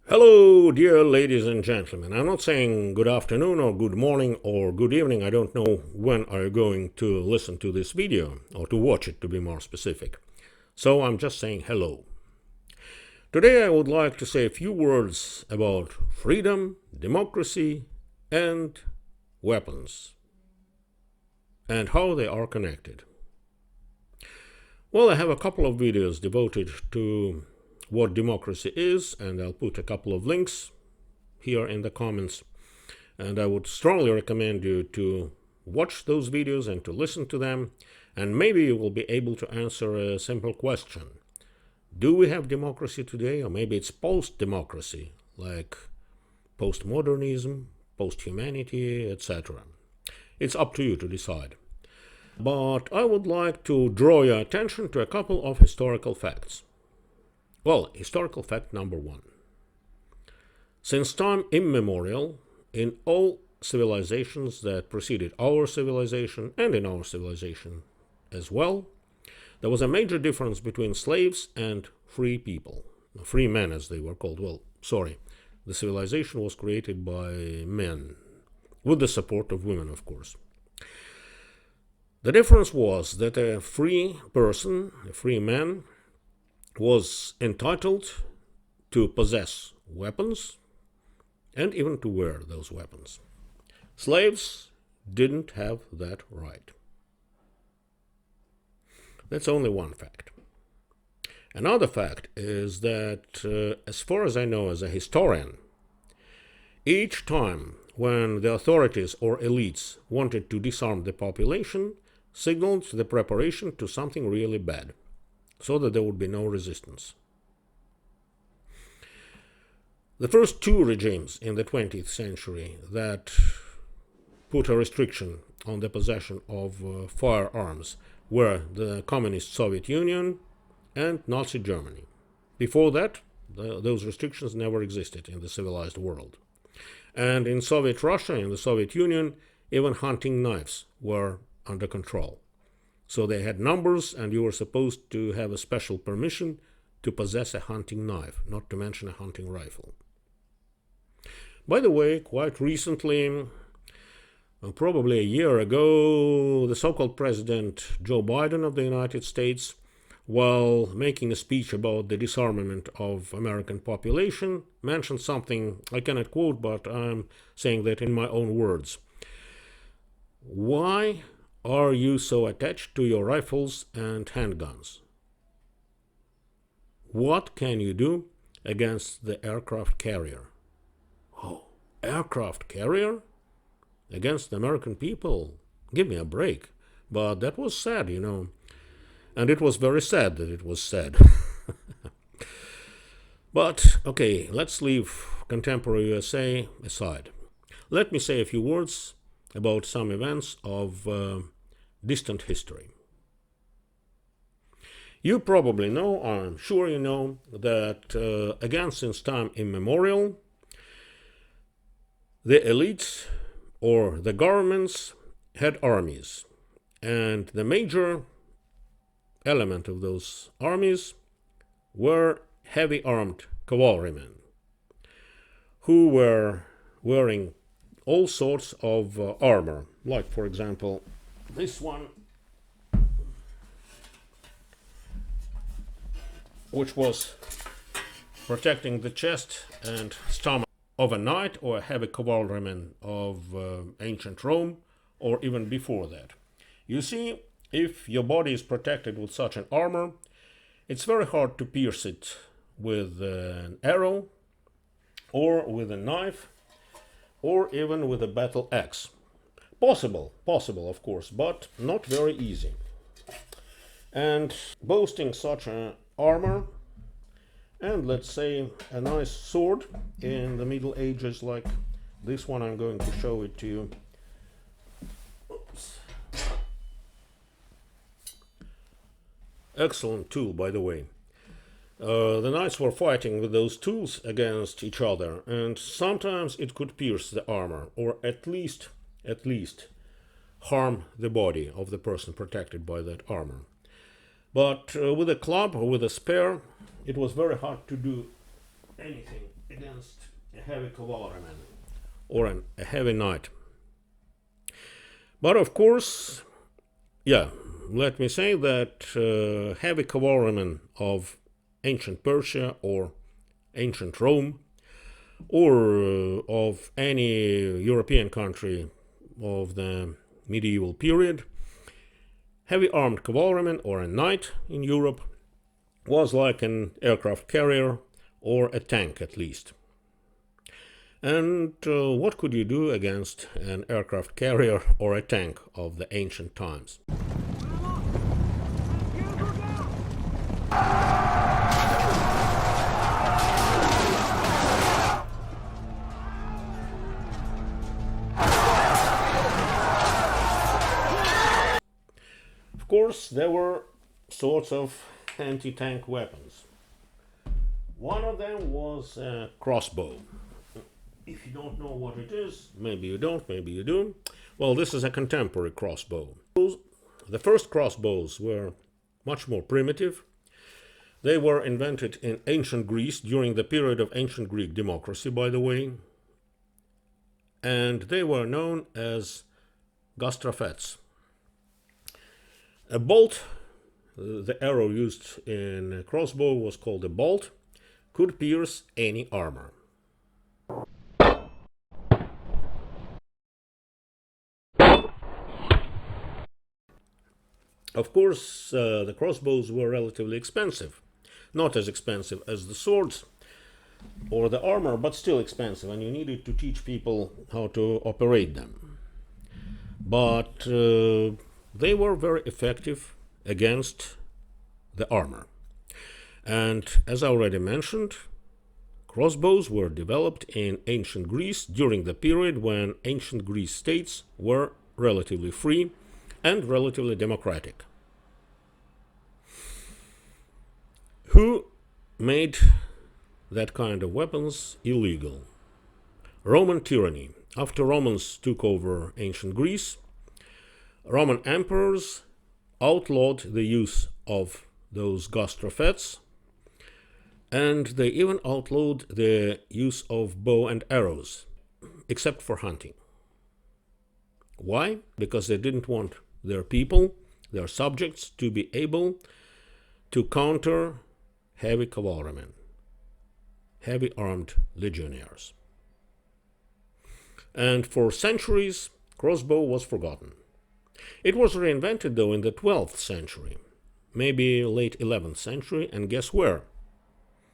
Hello, dear ladies and gentlemen. I'm not saying good afternoon or good morning or good evening. I don't know when are you going to listen to this video or to watch it, to be more specific. So I'm just saying hello. Today I would like to say a few words about freedom, democracy, and weapons, and how they are connected. Well, I have a couple of videos devoted to what democracy is, and I'll put a couple of links here in the comments. And I would strongly recommend you to watch those videos and to listen to them, and maybe you will be able to answer a simple question. Do we have democracy today, or maybe it's post-democracy, like postmodernism, post-humanity, etc.? It's up to you to decide. But I would like to draw your attention to a couple of historical facts. Well, historical fact number one. Since time immemorial, in all civilizations that preceded our civilization, and in our civilization as well, there was a major difference between slaves and free people. Free men, as they were called. Well, sorry, the civilization was created by men, with the support of women, of course. The difference was that a free person, a free man, was entitled to possess weapons and even to wear those weapons. Slaves didn't have that right. That's only one fact. Another fact is that, as far as I know as a historian, each time when the authorities or elites wanted to disarm the population, signaled the preparation to something really bad, so that there would be no resistance. The first two regimes in the 20th century that put a restriction on the possession of firearms were the Communist Soviet Union and Nazi Germany. Before that, those restrictions never existed in the civilized world. And in Soviet Russia, in the Soviet Union, even hunting knives were under control. So they had numbers, and you were supposed to have a special permission to possess a hunting knife, not to mention a hunting rifle. By the way, quite recently, probably a year ago, the so-called President Joe Biden of the United States, while making a speech about the disarmament of American population, mentioned something I cannot quote, but I'm saying that in my own words. Why are you so attached to your rifles and handguns? What can you do against the aircraft carrier? Oh, aircraft carrier? Against the American people? Give me a break. But that was sad, you know. And it was very sad that it was said. But, okay, let's leave contemporary USA aside. Let me say a few words about some events of distant history. You probably know, I'm sure you know, that again, since time immemorial, the elites or the governments had armies. And the major element of those armies were heavy armed cavalrymen who were wearing all sorts of armor, like, for example, this one, which was protecting the chest and stomach of a knight or a heavy cavalryman of ancient Rome, or even before that. You see, if your body is protected with such an armor, it's very hard to pierce it with an arrow, or with a knife, or even with a battle axe. Possible, of course, but not very easy. And boasting such an armor, and let's say a nice sword in the Middle Ages, like this one, I'm going to show it to you. Oops. Excellent tool, by the way. The knights were fighting with those tools against each other, and sometimes it could pierce the armor, or at least harm the body of the person protected by that armor. But with a club or with a spear, it was very hard to do anything against a heavy cavalryman or a heavy knight. But of course, yeah, let me say that heavy cavalrymen of ancient Persia or ancient Rome or of any European country of the medieval period, heavy armed cavalryman or a knight in Europe was like an aircraft carrier or a tank at least. And what could you do against an aircraft carrier or a tank of the ancient times? Of course, there were sorts of anti-tank weapons. One of them was a crossbow. If you don't know what it is, maybe you don't, maybe you do. Well, this is a contemporary crossbow. The first crossbows were much more primitive. They were invented in ancient Greece during the period of ancient Greek democracy, by the way. And they were known as gastrafets. A bolt, the arrow used in a crossbow was called a bolt, could pierce any armor. Of course, the crossbows were relatively expensive. Not as expensive as the swords or the armor, but still expensive, and you needed to teach people how to operate them. But they were very effective against the armor. And as I already mentioned, crossbows were developed in ancient Greece during the period when ancient Greece states were relatively free and relatively democratic. Who made that kind of weapons illegal? Roman tyranny. After Romans took over ancient Greece, Roman emperors outlawed the use of those gastrafets, and they even outlawed the use of bow and arrows, except for hunting. Why? Because they didn't want their people, their subjects, to be able to counter heavy cavalrymen, heavy armed legionnaires. And for centuries, crossbow was forgotten. It was reinvented, though, in the 12th century, maybe late 11th century, and guess where?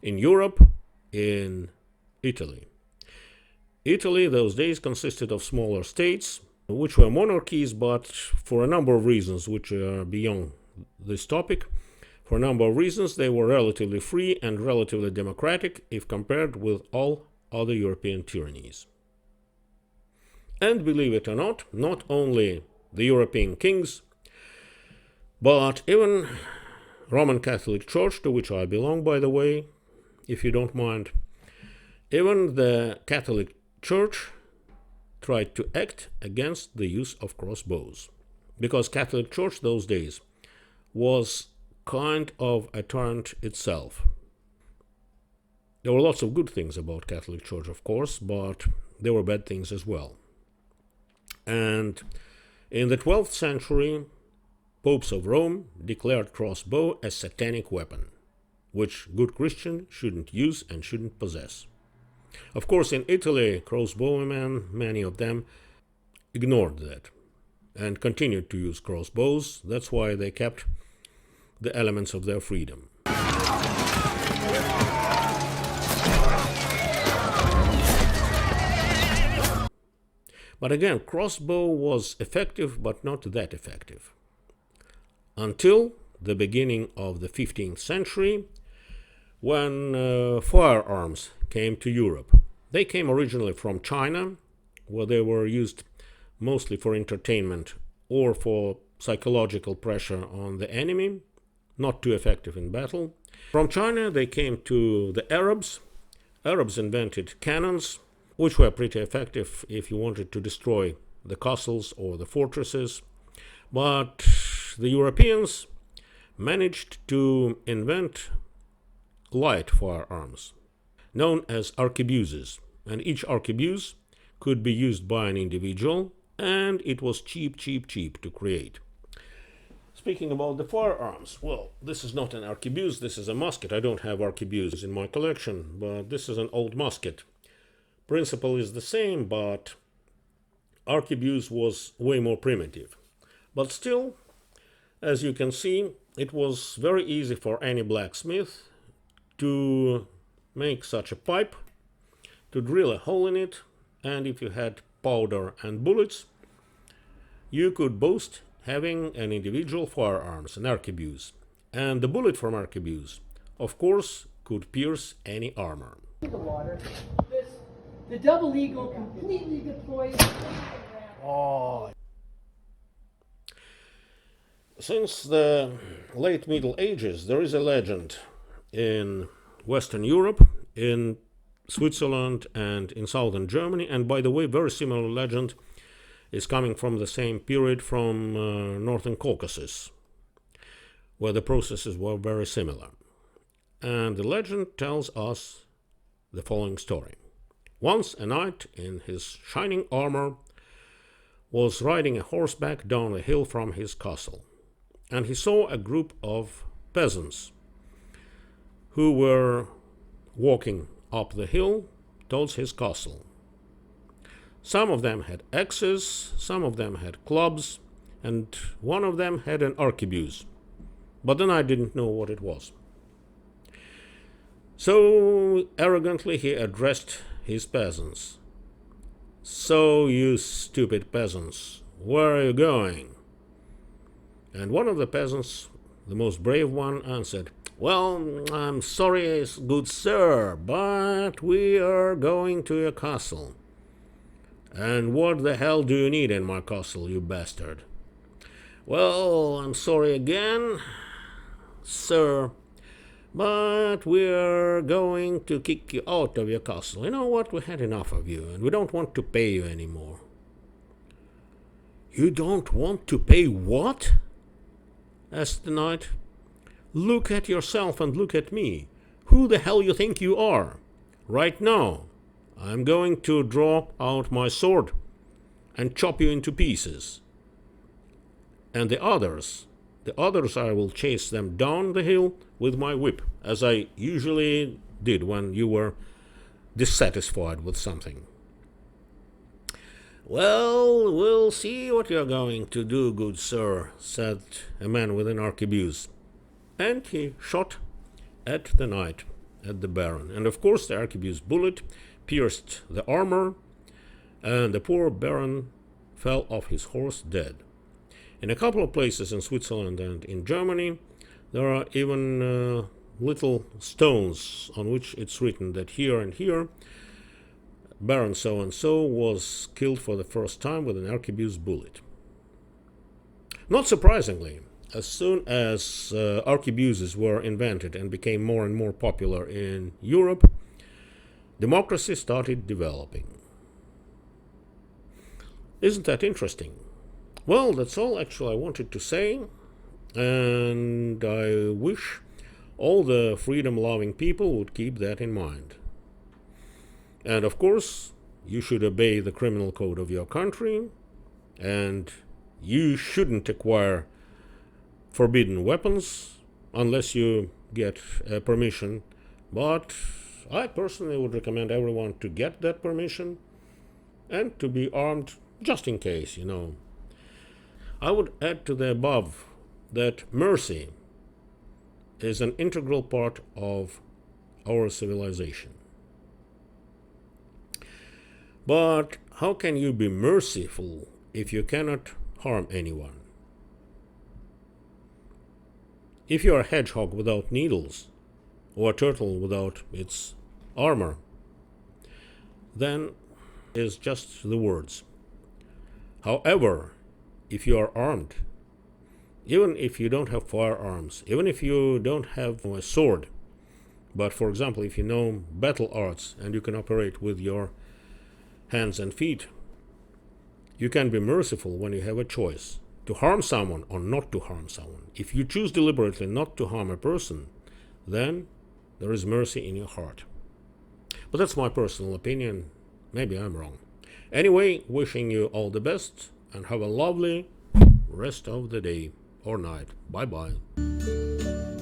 In Europe, in Italy. Italy, those days, consisted of smaller states, which were monarchies, but for a number of reasons which are beyond this topic, for a number of reasons they were relatively free and relatively democratic if compared with all other European tyrannies. And believe it or not only the European kings, but even Roman Catholic Church, to which I belong, by the way, if you don't mind, even the Catholic Church tried to act against the use of crossbows, because Catholic Church those days was kind of a tyrant itself. There were lots of good things about Catholic Church, of course, but there were bad things as well. And in the 12th century, popes of Rome declared crossbow a satanic weapon, which good Christian shouldn't use and shouldn't possess. Of course, in Italy, crossbowmen, many of them, ignored that and continued to use crossbows. That's why they kept the elements of their freedom. But again, crossbow was effective, but not that effective. Until the beginning of the 15th century, when firearms came to Europe. They came originally from China, where they were used mostly for entertainment or for psychological pressure on the enemy, not too effective in battle. From China, they came to the Arabs. Arabs invented cannons, which were pretty effective if you wanted to destroy the castles or the fortresses. But the Europeans managed to invent light firearms. known as arquebuses, and each arquebuse could be used by an individual, and it was cheap to create. Speaking about the firearms, well, this is not an arquebuse, this is a musket. I don't have arquebuse in my collection, but this is an old musket. Principle is the same, but arquebuse was way more primitive. But still, as you can see, it was very easy for any blacksmith to make such a pipe, to drill a hole in it, and if you had powder and bullets, you could boast having an individual firearms, an arquebuse. And the bullet from arquebuse, of course, could pierce any armor. The water. The double eagle completely deploys. Oh. Since the late Middle Ages, there is a legend in Western Europe, in Switzerland, and in southern Germany. And by the way, very similar legend is coming from the same period from northern Caucasus, where the processes were very similar. And the legend tells us the following story. Once a knight in his shining armor was riding a horseback down a hill from his castle, and he saw a group of peasants who were walking up the hill towards his castle. Some of them had axes, some of them had clubs, and one of them had an arquebuse, but the knight didn't know what it was. So arrogantly he addressed his peasants. "So, you stupid peasants, where are you going?" And one of the peasants, the most brave one, answered, "Well, I'm sorry, good sir, but we are going to your castle." "And what the hell do you need in my castle, you bastard?" "Well, I'm sorry again, sir, but we're going to kick you out of your castle. You know what? We had enough of you, and we don't want to pay you anymore." "You don't want to pay what?" asked the knight. "Look at yourself and look at me. Who the hell you think you are? Right now, I'm going to draw out my sword and chop you into pieces. And the others I will chase them down the hill with my whip, as I usually did when you were dissatisfied with something." "Well, we'll see what you're going to do, good sir," said a man with an arquebuse. And he shot at the knight, at the baron. And of course the arquebuse bullet pierced the armor, and the poor baron fell off his horse dead. In a couple of places in Switzerland and in Germany, there are even little stones on which it's written that here and here, Baron so-and-so was killed for the first time with an arquebuse bullet. Not surprisingly, as soon as arquebuses were invented and became more and more popular in Europe, democracy started developing. Isn't that interesting? Well, that's all actually I wanted to say, and I wish all the freedom-loving people would keep that in mind. And of course, you should obey the criminal code of your country, and you shouldn't acquire forbidden weapons unless you get permission. But I personally would recommend everyone to get that permission and to be armed just in case, you know. I would add to the above that mercy is an integral part of our civilization. But how can you be merciful if you cannot harm anyone? If you are a hedgehog without needles, or a turtle without its armor, then it's just the words. However, if you are armed, even if you don't have firearms, even if you don't have a sword, but for example, if you know battle arts and you can operate with your hands and feet, you can be merciful when you have a choice to harm someone or not to harm someone. If you choose deliberately not to harm a person, then there is mercy in your heart. But that's my personal opinion. Maybe I'm wrong. Anyway, wishing you all the best and have a lovely rest of the day or night. Bye bye.